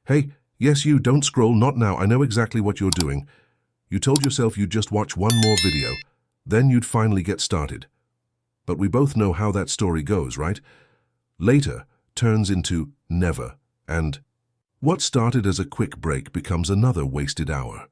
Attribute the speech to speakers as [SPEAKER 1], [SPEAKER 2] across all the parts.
[SPEAKER 1] Hey, yes you, don't scroll, not now, I know exactly what you're doing. You told yourself you'd just watch one more video, then you'd finally get started. But we both know how that story goes, right? Later turns into never, and what started as a quick break becomes another wasted hour.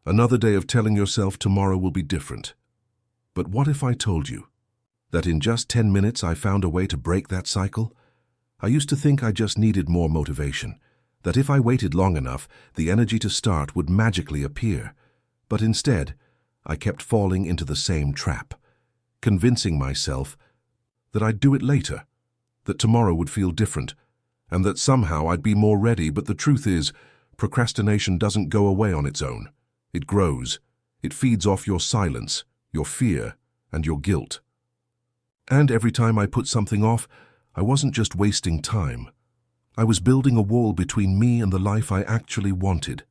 [SPEAKER 1] Another day of telling yourself tomorrow will be different. But what if I told you that in just 10 minutes I found a way to break that cycle? I used to think I just needed more motivation, that if I waited long enough, the energy to start would magically appear. But instead, I kept falling into the same trap, convincing myself that I'd do it later, that tomorrow would feel different, and that somehow I'd be more ready. But the truth is, procrastination doesn't go away on its own. It grows. It feeds off your silence, your fear, and your guilt. And every time I put something off, I wasn't just wasting time. I was building a wall between me and the life I actually wanted.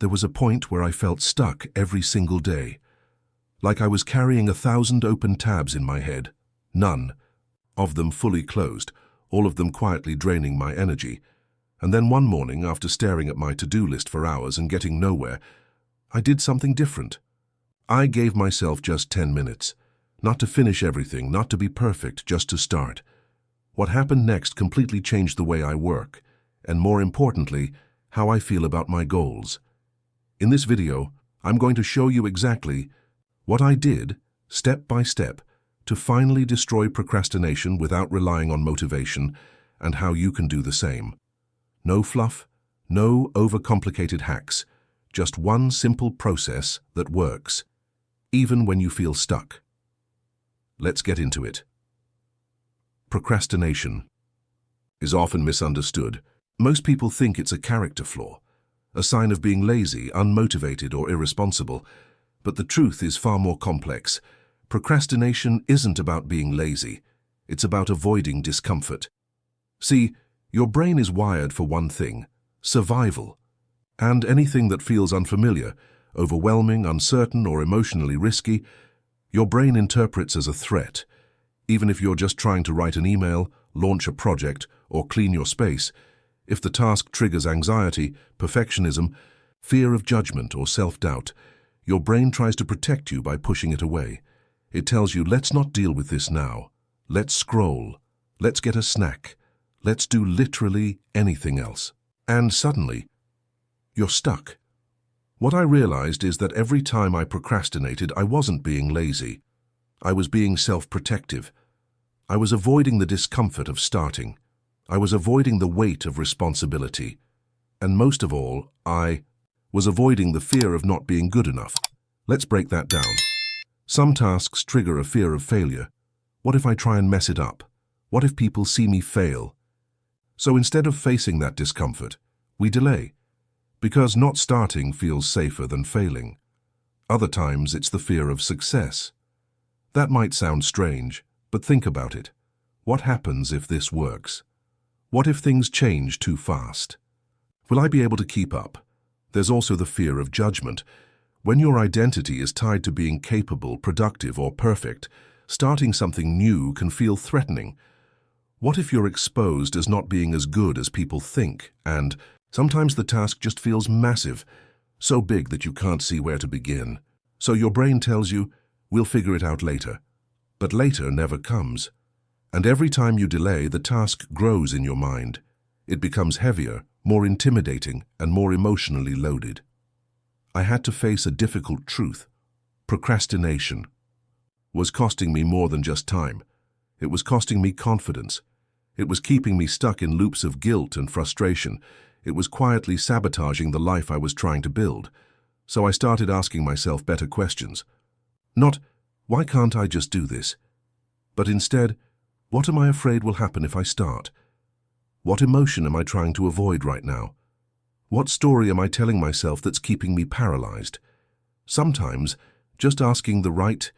[SPEAKER 1] There was a point where I felt stuck every single day, like I was carrying 1,000 open tabs in my head, none of them fully closed, all of them quietly draining my energy. And then one morning, after staring at my to-do list for hours and getting nowhere, I did something different. I gave myself just 10 minutes, not to finish everything, not to be perfect, just to start. What happened next completely changed the way I work, and more importantly, how I feel about my goals. In this video, I'm going to show you exactly what I did, step by step, to finally destroy procrastination without relying on motivation, and how you can do the same. No fluff, no overcomplicated hacks, just one simple process that works, even when you feel stuck. Let's get into it. Procrastination is often misunderstood. Most people think it's a character flaw, a sign of being lazy, unmotivated, or irresponsible. But the truth is far more complex. Procrastination isn't about being lazy. It's about avoiding discomfort. See, your brain is wired for one thing: survival. And anything that feels unfamiliar, overwhelming, uncertain, or emotionally risky, your brain interprets as a threat. Even if you're just trying to write an email, launch a project, or clean your space, if the task triggers anxiety, perfectionism, fear of judgment, or self-doubt, your brain tries to protect you by pushing it away. It tells you, let's not deal with this now. Let's scroll. Let's get a snack. Let's do literally anything else. And suddenly, you're stuck. What I realized is that every time I procrastinated, I wasn't being lazy. I was being self-protective. I was avoiding the discomfort of starting. I was avoiding the weight of responsibility. And most of all, I was avoiding the fear of not being good enough. Let's break that down. Some tasks trigger a fear of failure. What if I try and mess it up? What if people see me fail? So instead of facing that discomfort, we delay. Because not starting feels safer than failing. Other times it's the fear of success. That might sound strange, but think about it. What happens if this works? What if things change too fast? Will I be able to keep up? There's also the fear of judgment. When your identity is tied to being capable, productive, or perfect, starting something new can feel threatening. What if you're exposed as not being as good as people think, and sometimes the task just feels massive, so big that you can't see where to begin? So your brain tells you, we'll figure it out later. But later never comes. And every time you delay, the task grows in your mind. It becomes heavier, more intimidating, and more emotionally loaded. I had to face a difficult truth. Procrastination was costing me more than just time. It was costing me confidence. It was keeping me stuck in loops of guilt and frustration. It was quietly sabotaging the life I was trying to build. So I started asking myself better questions. Not, why can't I just do this? But instead, what am I afraid will happen if I start? What emotion am I trying to avoid right now? What story am I telling myself that's keeping me paralyzed? Sometimes, just asking the right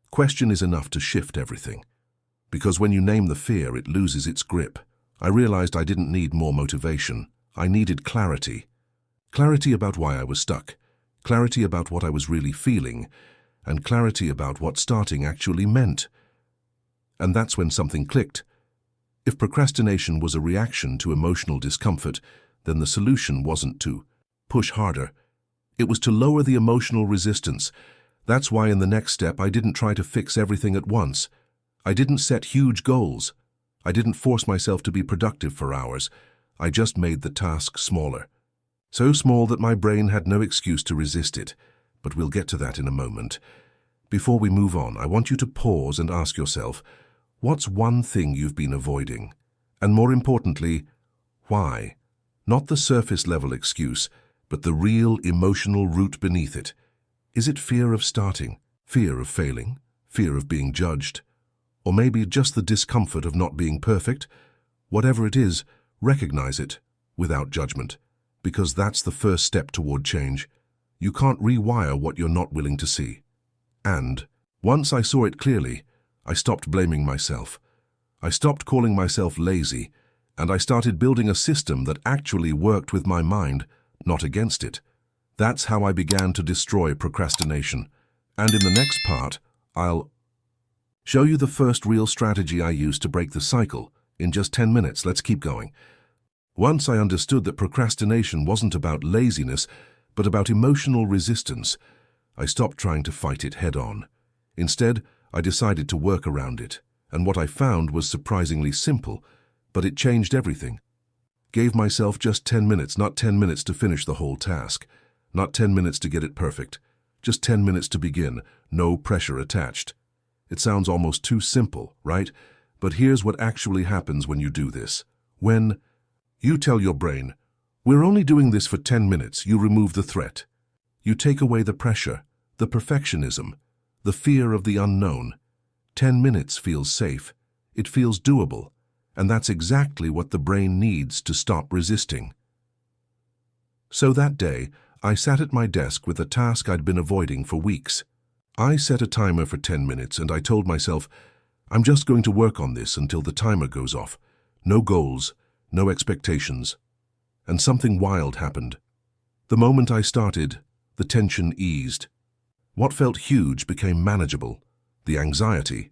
[SPEAKER 1] question is enough to shift everything. Because when you name the fear, it loses its grip. I realized I didn't need more motivation. I needed clarity. Clarity about why I was stuck. Clarity about what I was really feeling. And clarity about what starting actually meant. And that's when something clicked. If procrastination was a reaction to emotional discomfort, then the solution wasn't to push harder. It was to lower the emotional resistance. That's why in the next step I didn't try to fix everything at once. I didn't set huge goals. I didn't force myself to be productive for hours. I just made the task smaller. So small that my brain had no excuse to resist it. But we'll get to that in a moment. Before we move on, I want you to pause and ask yourself, what's one thing you've been avoiding? And more importantly, why? Not the surface-level excuse, but the real emotional root beneath it. Is it fear of starting, fear of failing, fear of being judged? Or maybe just the discomfort of not being perfect? Whatever it is, recognize it without judgment, because that's the first step toward change. You can't rewire what you're not willing to see. And once I saw it clearly, I stopped blaming myself. I stopped calling myself lazy, and I started building a system that actually worked with my mind, not against it. That's how I began to destroy procrastination. And in the next part, I'll show you the first real strategy I used to break the cycle. In just 10 minutes, let's keep going. Once I understood that procrastination wasn't about laziness, but about emotional resistance, I stopped trying to fight it head-on. Instead, I decided to work around it, and what I found was surprisingly simple, but it changed everything. Gave myself just 10 minutes, not 10 minutes to finish the whole task, not 10 minutes to get it perfect, just 10 minutes to begin, no pressure attached. It sounds almost too simple, right? But here's what actually happens when you do this. When you tell your brain, we're only doing this for 10 minutes, you remove the threat. You take away the pressure, the perfectionism, the fear of the unknown. 10 minutes feels safe. It feels doable. And that's exactly what the brain needs to stop resisting. So that day, I sat at my desk with a task I'd been avoiding for weeks. I set a timer for 10 minutes and I told myself, I'm just going to work on this until the timer goes off. No goals, no expectations. And something wild happened. The moment I started, the tension eased. What felt huge became manageable. The anxiety.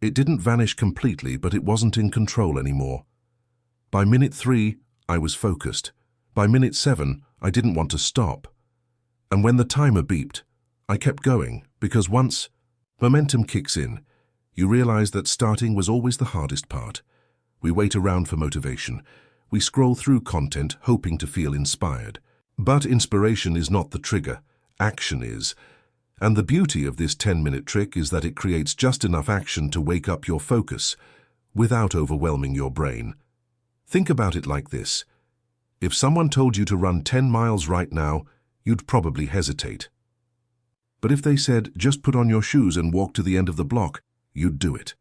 [SPEAKER 1] It didn't vanish completely, but it wasn't in control anymore. By minute 3, I was focused. By minute 7, I didn't want to stop. And when the timer beeped, I kept going, because once momentum kicks in, you realize that starting was always the hardest part. We wait around for motivation. We scroll through content hoping to feel inspired. But inspiration is not the trigger. Action is. And the beauty of this 10-minute trick is that it creates just enough action to wake up your focus without overwhelming your brain. Think about it like this. If someone told you to run 10 miles right now, you'd probably hesitate. But if they said, just put on your shoes and walk to the end of the block, you'd do it.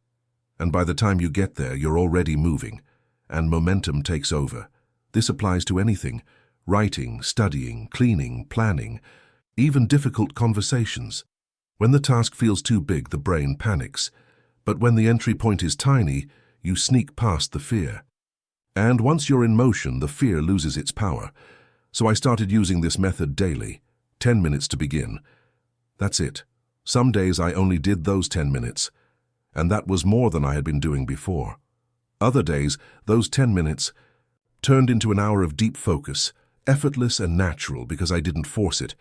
[SPEAKER 1] And by the time you get there, you're already moving, and momentum takes over. This applies to anything: writing, studying, cleaning, planning, even difficult conversations. When the task feels too big, the brain panics. But when the entry point is tiny, you sneak past the fear. And once you're in motion, the fear loses its power. So I started using this method daily. 10 minutes to begin. That's it. Some days I only did those 10 minutes. And that was more than I had been doing before. Other days, those 10 minutes turned into an hour of deep focus, effortless and natural because I didn't force it.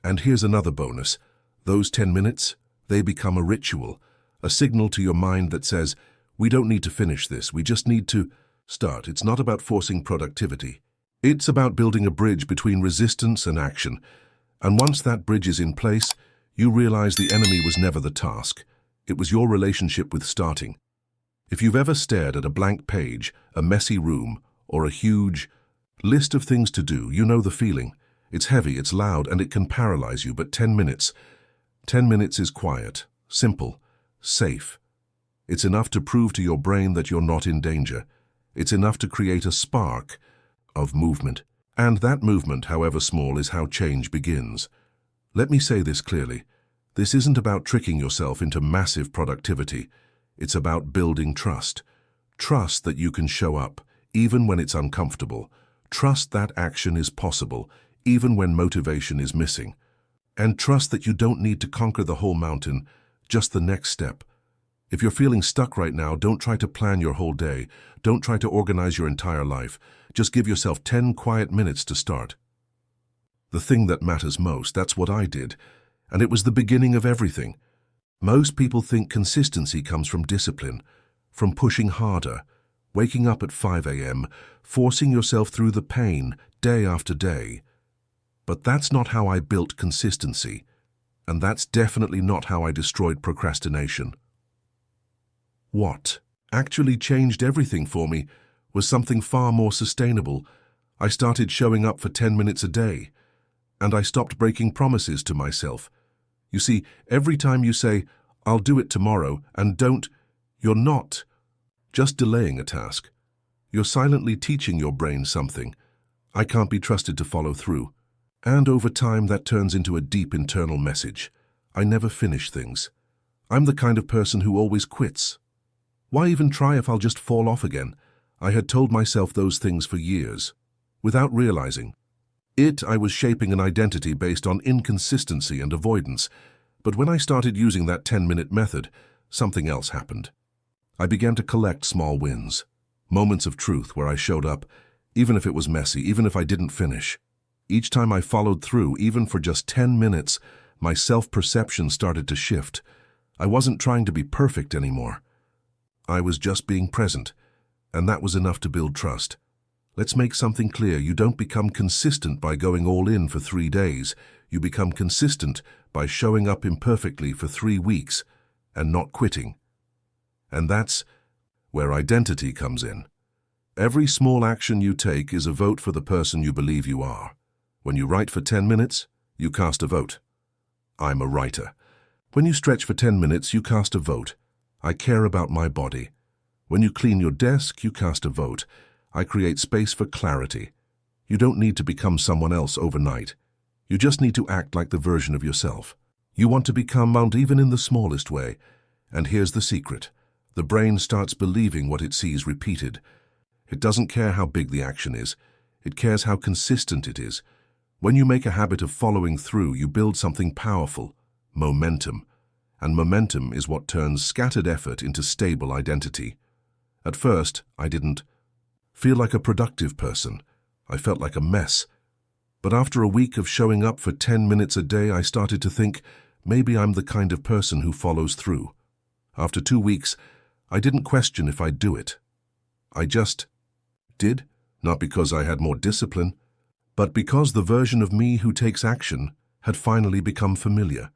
[SPEAKER 1] And here's another bonus. Those 10 minutes, they become a ritual, a signal to your mind that says, we don't need to finish this, we just need to start. It's not about forcing productivity. It's about building a bridge between resistance and action. And once that bridge is in place, you realize the enemy was never the task. It was your relationship with starting. If you've ever stared at a blank page, a messy room, or a huge list of things to do, you know the feeling. It's heavy, it's loud, and it can paralyze you, but 10 minutes. 10 minutes is quiet, simple, safe. It's enough to prove to your brain that you're not in danger. It's enough to create a spark of movement. And that movement, however small, is how change begins. Let me say this clearly. This isn't about tricking yourself into massive productivity. It's about building trust. Trust that you can show up, even when it's uncomfortable. Trust that action is possible, even when motivation is missing. And trust that you don't need to conquer the whole mountain, just the next step. If you're feeling stuck right now, don't try to plan your whole day. Don't try to organize your entire life. Just give yourself 10 quiet minutes to start. The thing that matters most, that's what I did. And it was the beginning of everything. Most people think consistency comes from discipline, from pushing harder, waking up at 5 a.m., forcing yourself through the pain day after day. But that's not how I built consistency. And that's definitely not how I destroyed procrastination. What actually changed everything for me was something far more sustainable. I started showing up for 10 minutes a day, and I stopped breaking promises to myself. You see, every time you say, "I'll do it tomorrow," and don't, you're not just delaying a task. You're silently teaching your brain something. I can't be trusted to follow through. And over time, that turns into a deep internal message. I never finish things. I'm the kind of person who always quits. Why even try if I'll just fall off again? I had told myself those things for years, without realizing. I was shaping an identity based on inconsistency and avoidance. But when I started using that 10-minute method, something else happened. I began to collect small wins, moments of truth where I showed up, even if it was messy, even if I didn't finish. Each time I followed through, even for just 10 minutes, my self-perception started to shift. I wasn't trying to be perfect anymore. I was just being present, and that was enough to build trust. Let's make something clear. You don't become consistent by going all in for 3 days. You become consistent by showing up imperfectly for 3 weeks and not quitting. And that's where identity comes in. Every small action you take is a vote for the person you believe you are. When you write for 10 minutes, you cast a vote. I'm a writer. When you stretch for 10 minutes, you cast a vote. I care about my body. When you clean your desk, you cast a vote. I create space for clarity. You don't need to become someone else overnight. You just need to act like the version of yourself you want to become, and even in the smallest way. And here's the secret. The brain starts believing what it sees repeated. It doesn't care how big the action is. It cares how consistent it is. When you make a habit of following through, you build something powerful, momentum. And momentum is what turns scattered effort into stable identity. At first, I didn't feel like a productive person. I felt like a mess. But after a week of showing up for 10 minutes a day, I started to think, maybe I'm the kind of person who follows through. After 2 weeks, I didn't question if I'd do it. I just did, not because I had more discipline, but because the version of me who takes action had finally become familiar.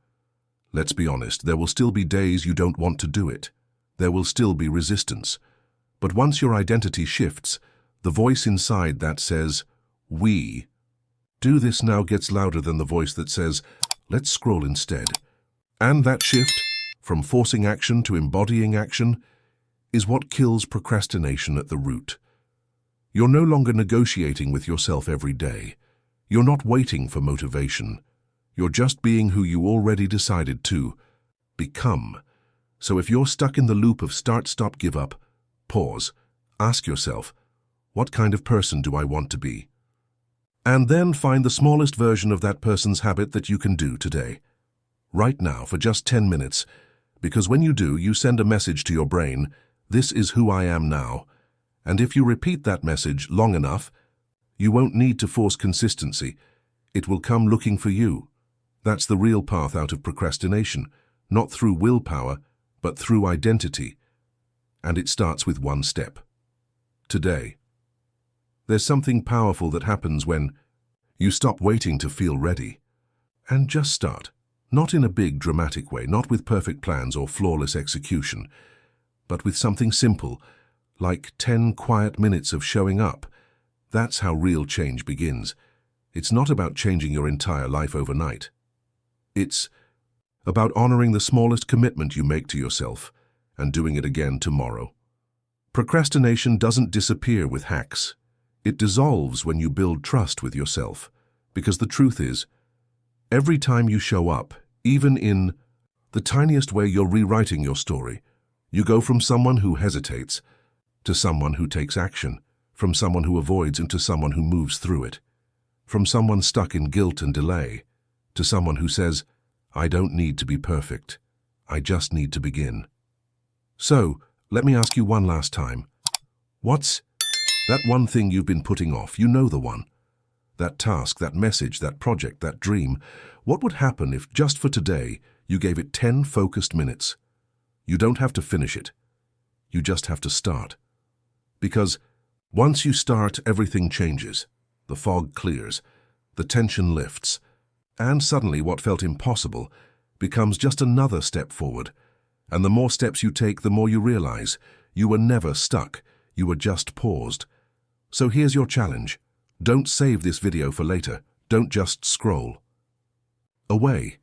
[SPEAKER 1] Let's be honest, there will still be days you don't want to do it. There will still be resistance. But once your identity shifts, the voice inside that says, "We do this now," gets louder than the voice that says, "Let's scroll instead." And that shift, from forcing action to embodying action, is what kills procrastination at the root. You're no longer negotiating with yourself every day. You're not waiting for motivation. You're just being who you already decided to become. So if you're stuck in the loop of start, stop, give up, pause, ask yourself, what kind of person do I want to be? And then find the smallest version of that person's habit that you can do today. Right now, for just 10 minutes. Because when you do, you send a message to your brain, this is who I am now. And if you repeat that message long enough, you won't need to force consistency. It will come looking for you. That's the real path out of procrastination, not through willpower, but through identity. And it starts with one step. Today. There's something powerful that happens when you stop waiting to feel ready and just start. Not in a big, dramatic way, not with perfect plans or flawless execution, but with something simple, like 10 quiet minutes of showing up. That's how real change begins. It's not about changing your entire life overnight. It's about honoring the smallest commitment you make to yourself and doing it again tomorrow. Procrastination doesn't disappear with hacks. It dissolves when you build trust with yourself. Because the truth is, every time you show up, even in the tiniest way, you're rewriting your story. You go from someone who hesitates to someone who takes action, from someone who avoids into someone who moves through it, from someone stuck in guilt and delay to someone who says, I don't need to be perfect. I just need to begin. So, let me ask you one last time. What's that one thing you've been putting off? You know the one. That task, that message, that project, that dream. What would happen if just for today you gave it 10 focused minutes? You don't have to finish it. You just have to start. Because once you start, everything changes. The fog clears, the tension lifts, and suddenly what felt impossible becomes just another step forward. And the more steps you take, the more you realize you were never stuck, you were just paused. So here's your challenge. Don't save this video for later. Don't just scroll away.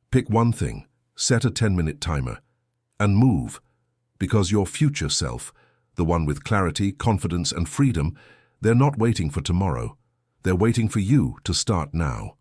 [SPEAKER 1] Pick one thing, set a 10-minute timer, and move. Because your future self, the one with clarity, confidence, and freedom, they're not waiting for tomorrow. They're waiting for you to start now.